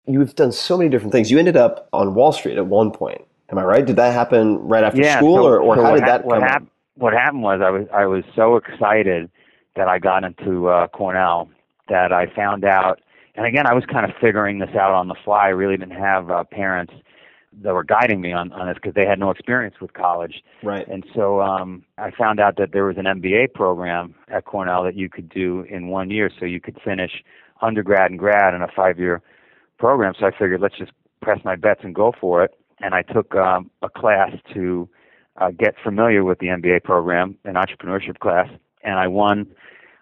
you've done so many different things. You ended up on Wall Street at one point. Am I right? Did that happen right after Yeah. school, So or so how what did hap- that what come happened? What happened was I was so excited that I got into Cornell that I found out, and again I was kind of figuring this out on the fly. I really didn't have parents that were guiding me on this because they had no experience with college. Right. And so I found out that there was an MBA program at Cornell that you could do in 1 year, so you could finish undergrad and grad in a 5-year program. So I figured let's just press my bets and go for it. And I took a class to get familiar with the MBA program, an entrepreneurship class, and I won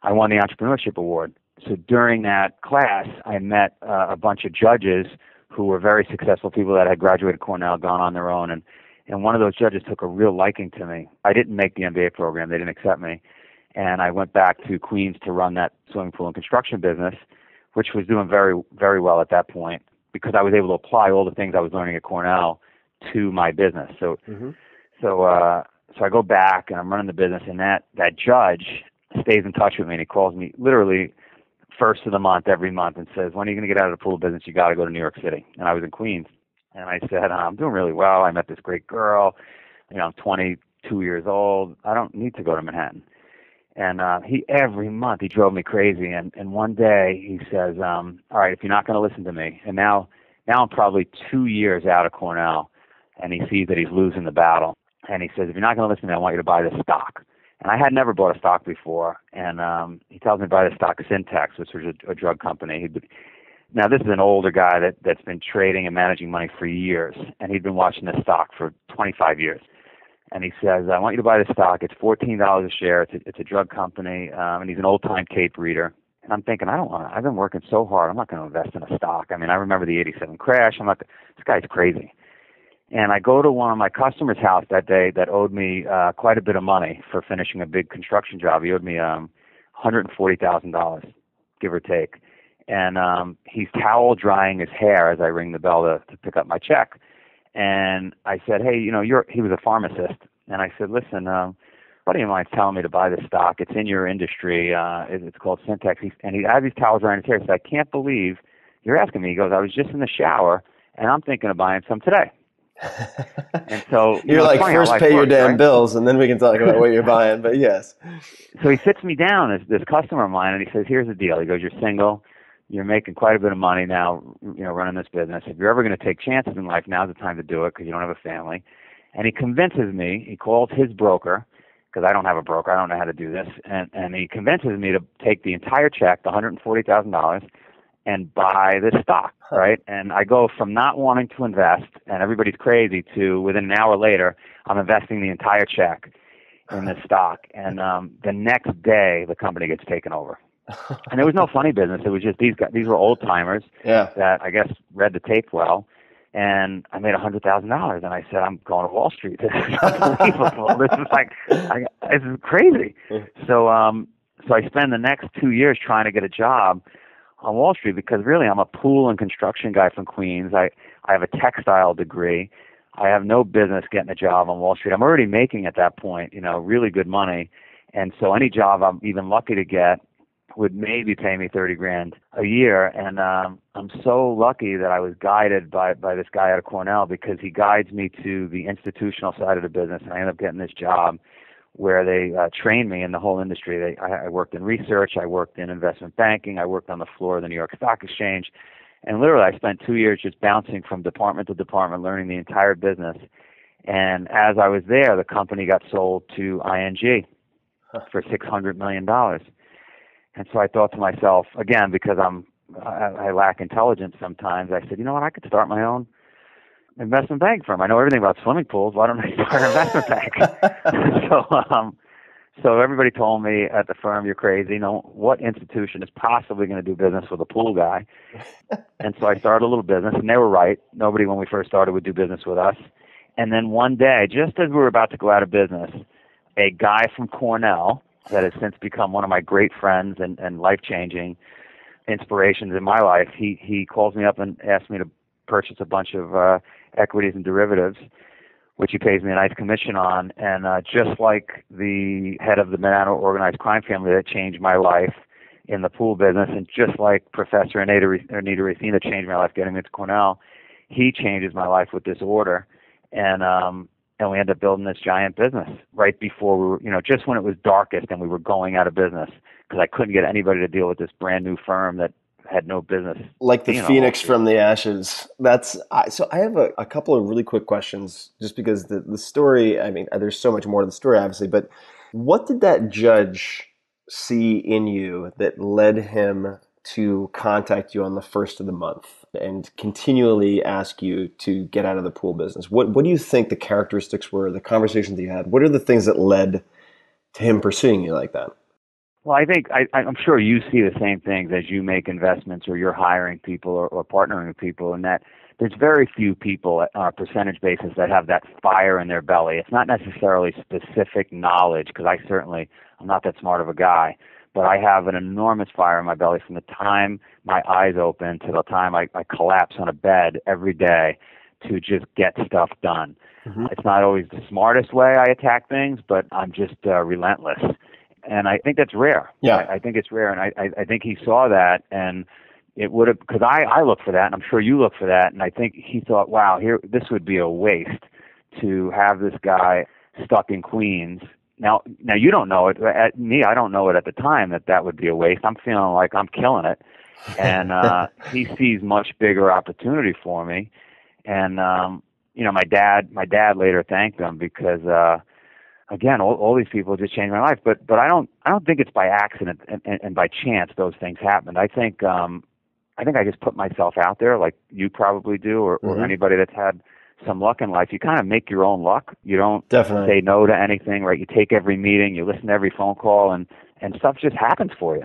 the entrepreneurship award. So during that class, I met a bunch of judges who were very successful people that had graduated Cornell, gone on their own, and one of those judges took a real liking to me. I didn't make the MBA program; they didn't accept me, and I went back to Queens to run that swimming pool and construction business, which was doing very, very well at that point because I was able to apply all the things I was learning at Cornell to my business. So Hmm. so I go back and I'm running the business, and that judge stays in touch with me, and he calls me literally first of the month every month and says, "When are you going to get out of the pool business? You got to go to New York City." And I was in Queens, and I said, "I'm doing really well. I met this great girl. I'm 22 years old. I don't need to go to Manhattan." And he every month he drove me crazy. And one day he says, "All right, if you're not going to listen to me," and now I'm probably 2 years out of Cornell, and he sees that he's losing the battle. And he says, "If you're not going to listen to me, I want you to buy this stock." And I had never bought a stock before. And he tells me to buy the stock Syntex, which was a drug company. Now, this is an older guy that's been trading and managing money for years. And he'd been watching this stock for 25 years. And he says, "I want you to buy this stock. It's $14 a share. It's a drug company." And he's an old-time Cape reader. And I'm thinking, I don't want to. I've been working so hard. I'm not going to invest in a stock. I mean, I remember the '87 crash. This guy's crazy. And I go to one of my customers' house that day that owed me quite a bit of money for finishing a big construction job. He owed me $140,000, give or take. And he's towel drying his hair as I ring the bell to pick up my check. And I said, "Hey, he was a pharmacist." And I said, "Listen, buddy of mine's telling me to buy this stock. It's in your industry. It's called Syntex." And he has these towels drying his hair. He said, "I can't believe you're asking me." He goes, "I was just in the shower, and I'm thinking of buying some today." And so, You're it's like, funny how first life pay your works, damn right? bills, and then we can talk about what you're buying. But yes. So he sits me down as this customer of mine, and he says, "Here's the deal." He goes, "You're single. You're making quite a bit of money now, running this business. If you're ever going to take chances in life, now's the time to do it because you don't have a family." And he convinces me. He calls his broker because I don't have a broker. I don't know how to do this. And he convinces me to take the entire check, the $140,000, and buy this stock, right? And I go from not wanting to invest, and everybody's crazy, to within an hour later, I'm investing the entire check in this stock. And the next day, the company gets taken over. And there was no funny business. It was just these guys, these were old timers Yeah. that I guess read the tape well. And I made $100,000, and I said, "I'm going to Wall Street. This is unbelievable. This is this is crazy." So I spend the next 2 years trying to get a job on Wall Street because really I'm a pool and construction guy from Queens. I have a textile degree. I have no business getting a job on Wall Street. I'm already making at that point, really good money. And so any job I'm even lucky to get would maybe pay me 30 grand a year. And I'm so lucky that I was guided by this guy out of Cornell because he guides me to the institutional side of the business. And I ended up getting this job where they trained me in the whole industry. I worked in research, I worked in investment banking, I worked on the floor of the New York Stock Exchange, and literally I spent 2 years just bouncing from department to department, learning the entire business. And as I was there, the company got sold to ING for $600 million. And so I thought to myself, again, because I lack intelligence sometimes, I said, "You know what, I could start my own investment bank firm. I know everything about swimming pools. Why don't I start an investment bank?" So everybody told me at the firm, "You're crazy. What institution is possibly going to do business with a pool guy?" And so I started a little business, and they were right. Nobody, when we first started, would do business with us. And then one day, just as we were about to go out of business, a guy from Cornell that has since become one of my great friends and life-changing inspirations in my life, he calls me up and asks me to purchase a bunch of equities and derivatives, which he pays me a nice commission on. And just like the head of the Manhattan organized crime family that changed my life in the pool business. And just like Professor Anita Racina changed my life getting me to Cornell, he changes my life with this order. And we ended up building this giant business right before we were, just when it was darkest and we were going out of business, because I couldn't get anybody to deal with this brand new firm that had no business. Like the phoenix from the ashes. So I have a couple of really quick questions, just because the story, I mean, there's so much more to the story, obviously, but what did that judge see in you that led him to contact you on the first of the month and continually ask you to get out of the pool business? What do you think the characteristics were, the conversations that you had? What are the things that led to him pursuing you like that? Well, I think I'm sure you see the same things as you make investments or you're hiring people or partnering with people, and that there's very few people on a percentage basis that have that fire in their belly. It's not necessarily specific knowledge, because I'm not that smart of a guy, but I have an enormous fire in my belly from the time my eyes open to the time I collapse on a bed every day to just get stuff done. Mm-hmm. It's not always the smartest way I attack things, but I'm just relentless. And I think that's rare. Yeah. I think it's rare. And I think he saw that, and it would have, because I look for that, and I'm sure you look for that. And I think he thought, wow, this would be a waste to have this guy stuck in Queens. Now you don't know it. I don't know it at the time that would be a waste. I'm feeling like I'm killing it. And he sees much bigger opportunity for me. And, my dad later thanked him because, again, all these people just changed my life, but I don't think it's by accident and by chance those things happened. I think I just put myself out there, like you probably do, or mm-hmm. anybody that's had some luck in life. You kind of make your own luck. You don't Definitely say no to anything, right? You take every meeting, you listen to every phone call, and stuff just happens for you.